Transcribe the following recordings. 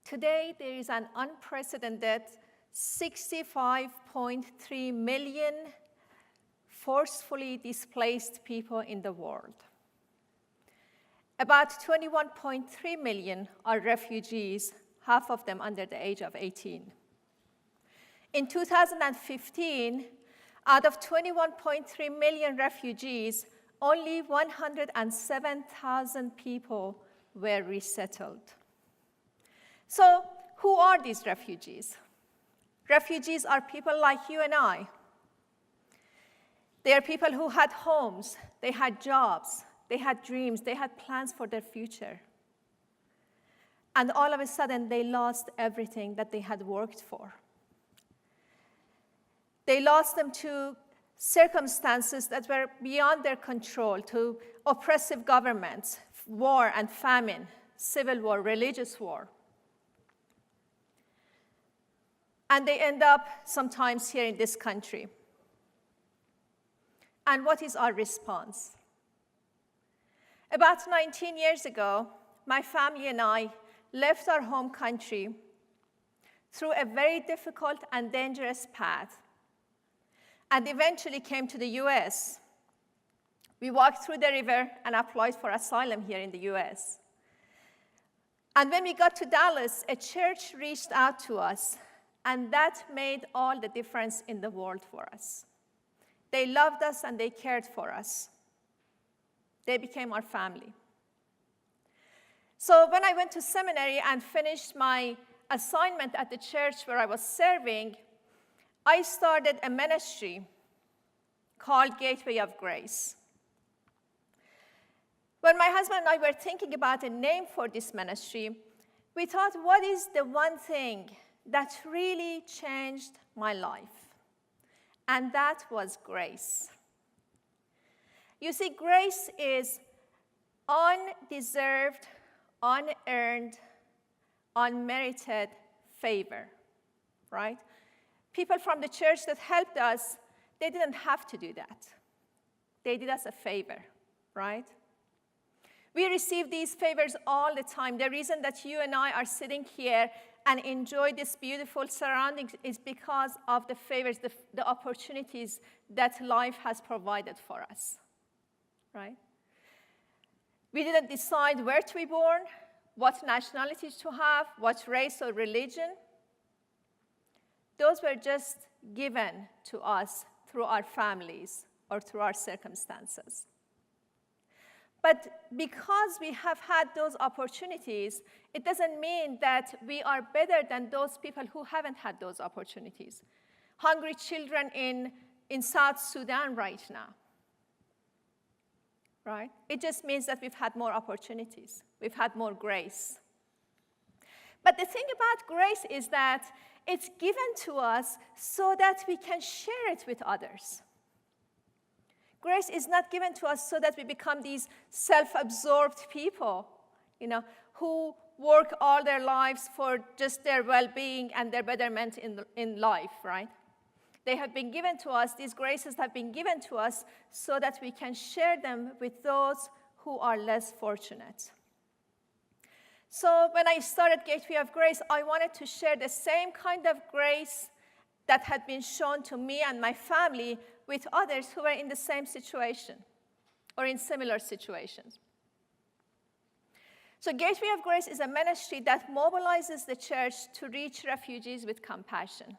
Today, there is an unprecedented 65.3 million forcefully displaced people in the world. About 21.3 million are refugees, half of them under the age of 18. In 2015, out of 21.3 million refugees, only 107,000 people were resettled. So, who are these refugees? Refugees are people like you and I. They are people who had homes, they had jobs, they had dreams, they had plans for their future. And all of a sudden, they lost everything that they had worked for. They lost them to circumstances that were beyond their control, to oppressive governments, war and famine, civil war, religious war. And they end up sometimes here in this country. And what is our response? About 19 years ago, my family and I left our home country through a very difficult and dangerous path, and eventually came to the US. We walked through the river and applied for asylum here in the US. And when we got to Dallas, a church reached out to us, and that made all the difference in the world for us. They loved us and they cared for us. They became our family. So when I went to seminary and finished my assignment at the church where I was serving, I started a ministry called Gateway of Grace. When my husband and I were thinking about a name for this ministry, we thought, what is the one thing that really changed my life? And that was grace. You see, grace is undeserved, unearned, unmerited favor, right? People from the church that helped us, they didn't have to do that. They did us a favor, right? We receive these favors all the time. The reason that you and I are sitting here and enjoy this beautiful surroundings is because of the favors, the opportunities that life has provided for us, right? We didn't decide where to be born, what nationality to have, what race or religion. Those were just given to us through our families or through our circumstances. But because we have had those opportunities, it doesn't mean that we are better than those people who haven't had those opportunities. Hungry children in South Sudan right now, right? It just means that we've had more opportunities. We've had more grace. But the thing about grace is that it's given to us so that we can share it with others. Grace is not given to us so that we become these self-absorbed people, who work all their lives for just their well-being and their betterment in life, right? They have been given to us, these graces have been given to us so that we can share them with those who are less fortunate. So when I started Gateway of Grace, I wanted to share the same kind of grace that had been shown to me and my family with others who were in the same situation or in similar situations. So Gateway of Grace is a ministry that mobilizes the church to reach refugees with compassion.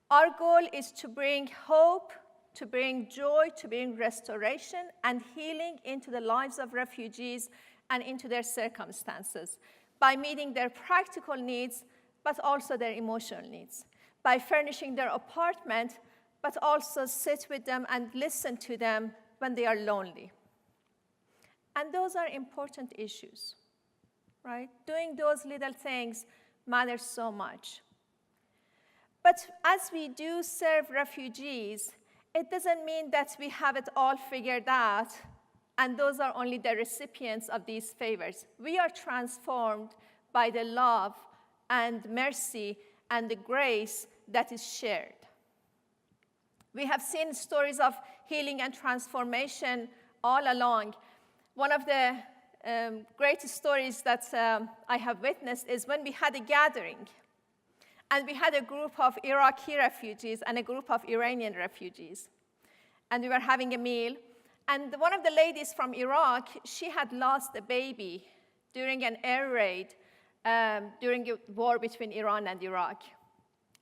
Our goal is to bring hope, to bring joy, to bring restoration and healing into the lives of refugees and into their circumstances by meeting their practical needs, but also their emotional needs, by furnishing their apartment, but also sit with them and listen to them when they are lonely. And those are important issues, right? Doing those little things matters so much. But as we do serve refugees, it doesn't mean that we have it all figured out and those are only the recipients of these favors. We are transformed by the love and mercy and the grace that is shared. We have seen stories of healing and transformation all along. One of the great stories that I have witnessed is when we had a gathering, and we had a group of Iraqi refugees and a group of Iranian refugees. And we were having a meal. And one of the ladies from Iraq, she had lost a baby during an air raid during a war between Iran and Iraq.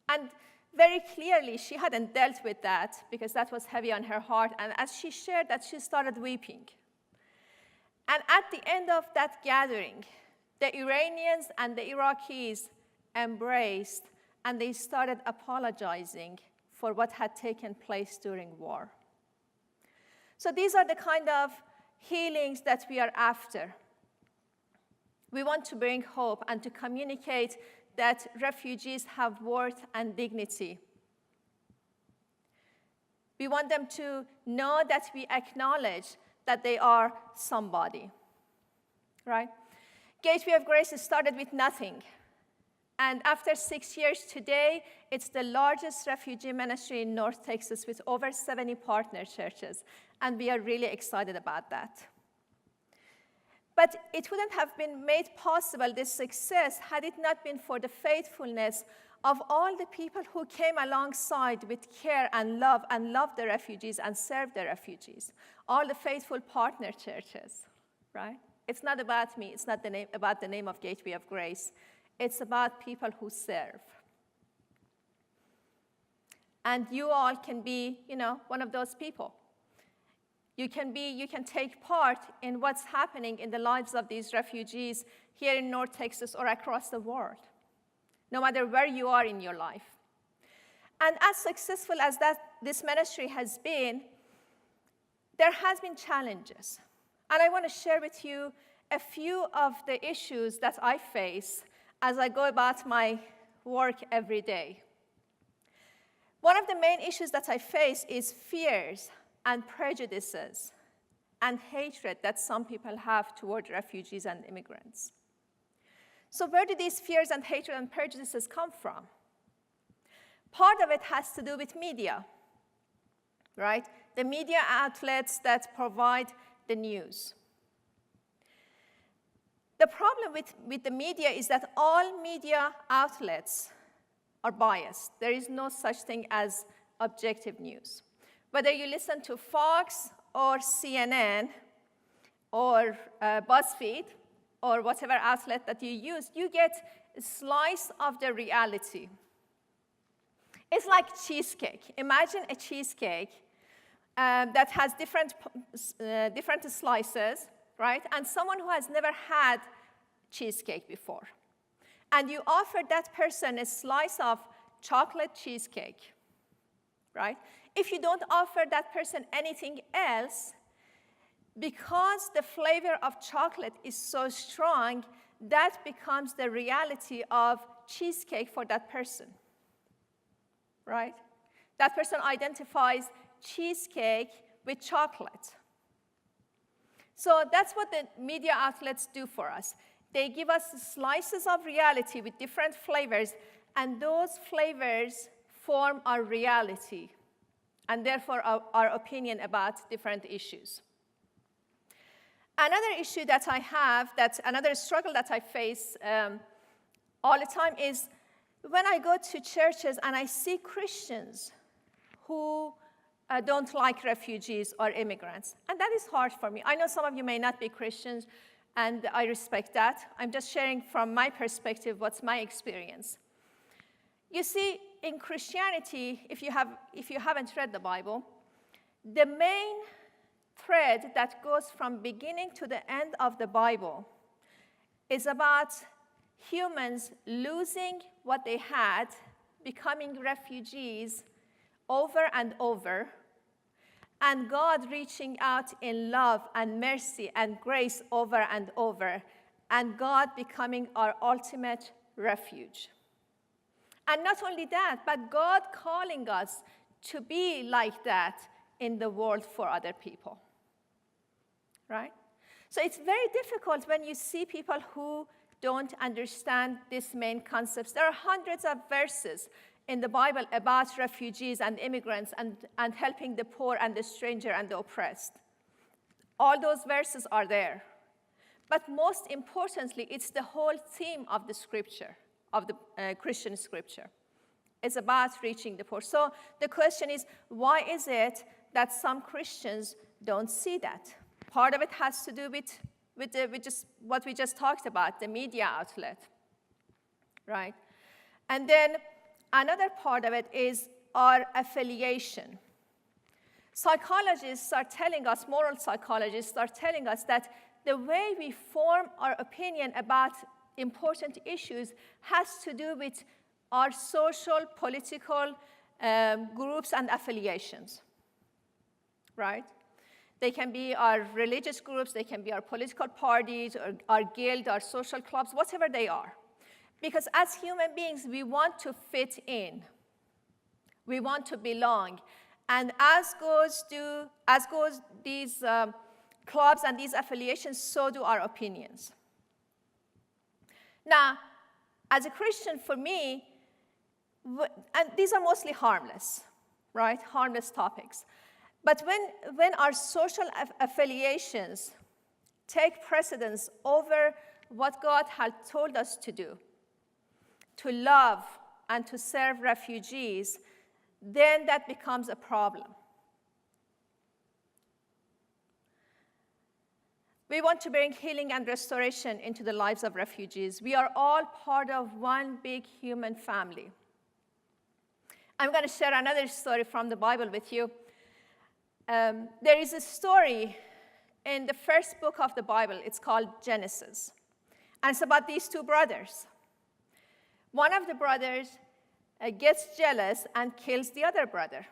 And very clearly, she hadn't dealt with that because that was heavy on her heart. And as she shared that, she started weeping. And at the end of that gathering, the Iranians and the Iraqis embraced, and they started apologizing for what had taken place during war. So these are the kind of healings that we are after. We want to bring hope and to communicate that refugees have worth and dignity. We want them to know that we acknowledge that they are somebody, right? Gateway of Grace started with nothing. And after 6 years today, it's the largest refugee ministry in North Texas with over 70 partner churches. And we are really excited about that. But it wouldn't have been made possible, this success, had it not been for the faithfulness of all the people who came alongside with care and loved the refugees and served the refugees. All the faithful partner churches, right? It's not about me. It's not about the name of Gateway of Grace. It's about people who serve. And you all can be, one of those people. You can take part in what's happening in the lives of these refugees here in North Texas or across the world, no matter where you are in your life. And as successful as this ministry has been, there has been challenges. And I want to share with you a few of the issues that I face as I go about my work every day. One of the main issues that I face is fears and prejudices and hatred that some people have toward refugees and immigrants. So where do these fears and hatred and prejudices come from? Part of it has to do with media, right? The media outlets that provide the news. The problem with the media is that all media outlets are biased. There is no such thing as objective news. Whether you listen to Fox or CNN or BuzzFeed or whatever outlet that you use, you get a slice of the reality. It's like cheesecake. Imagine a cheesecake that has different slices, right? And someone who has never had cheesecake before. And you offer that person a slice of chocolate cheesecake, right? If you don't offer that person anything else, because the flavor of chocolate is so strong, that becomes the reality of cheesecake for that person, right? That person identifies cheesecake with chocolate. So that's what the media outlets do for us. They give us slices of reality with different flavors, and those flavors form our reality, and therefore our opinion about different issues. Another issue that I have, another struggle that I face all the time is when I go to churches and I see Christians who don't like refugees or immigrants. And that is hard for me. I know some of you may not be Christians, and I respect that. I'm just sharing from my perspective what's my experience. You see, in Christianity, if you haven't read the Bible, the main thread that goes from beginning to the end of the Bible is about humans losing what they had, becoming refugees over and over, and God reaching out in love and mercy and grace over and over, and God becoming our ultimate refuge. And not only that, but God calling us to be like that in the world for other people, right? So it's very difficult when you see people who don't understand these main concepts. There are hundreds of verses in the Bible about refugees and immigrants and helping the poor and the stranger and the oppressed. All those verses are there. But most importantly, it's the whole theme of the scripture, of the Christian scripture. It's about reaching the poor. So the question is, why is it that some Christians don't see that? Part of it has to do with just what we just talked about, the media outlet, right? And then another part of it is our affiliation. Psychologists are telling us, moral psychologists are telling us that the way we form our opinion about important issues has to do with our social, political groups and affiliations, right? They can be our religious groups, they can be our political parties, or our guild, our social clubs, whatever they are. Because as human beings, we want to fit in. We want to belong. And as goes these clubs and these affiliations, so do our opinions. Now, as a Christian, for me, and these are mostly harmless, right? Harmless topics. But when our social affiliations take precedence over what God had told us to do, to love and to serve refugees, then that becomes a problem. We want to bring healing and restoration into the lives of refugees. We are all part of one big human family. I'm going to share another story from the Bible with you. There is a story in the first book of the Bible. It's called Genesis. And it's about these two brothers. One of the brothers gets jealous and kills the other brother.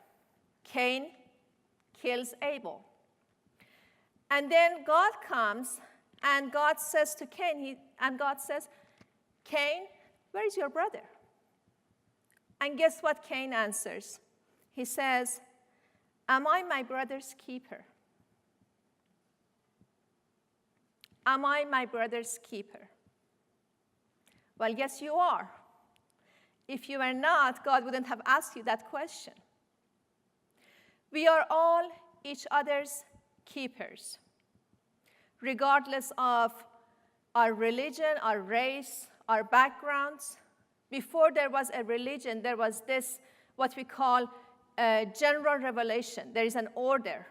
Cain kills Abel. And then God comes and God says to Cain, Cain, where is your brother? And guess what Cain answers? He says, am I my brother's keeper? Am I my brother's keeper? Well, yes, you are. If you were not, God wouldn't have asked you that question. We are all each other's keepers, regardless of our religion, our race, our backgrounds. Before there was a religion, there was this, what we call general revelation. There is an order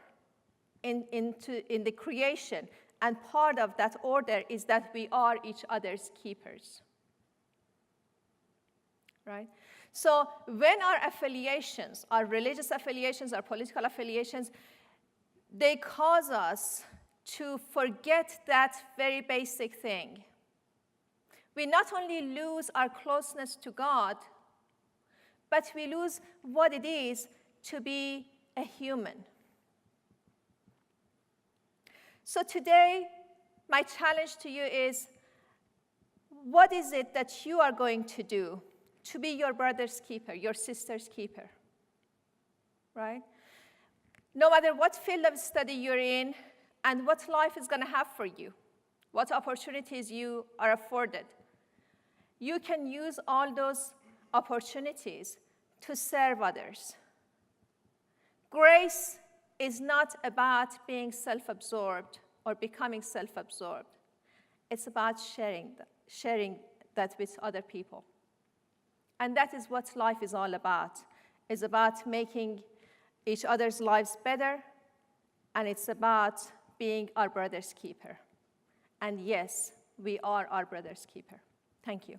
in the creation, and part of that order is that we are each other's keepers. Right? So when our affiliations, our religious affiliations, our political affiliations, they cause us to forget that very basic thing. We not only lose our closeness to God, but we lose what it is to be a human. So today, my challenge to you is, what is it that you are going to do to be your brother's keeper, your sister's keeper, right? No matter what field of study you're in and what life is going to have for you, what opportunities you are afforded, you can use all those opportunities to serve others. Grace is not about being self-absorbed or becoming self-absorbed. It's about sharing that with other people. And that is what life is all about. It's about making each other's lives better, and it's about being our brother's keeper. And yes, we are our brother's keeper. Thank you.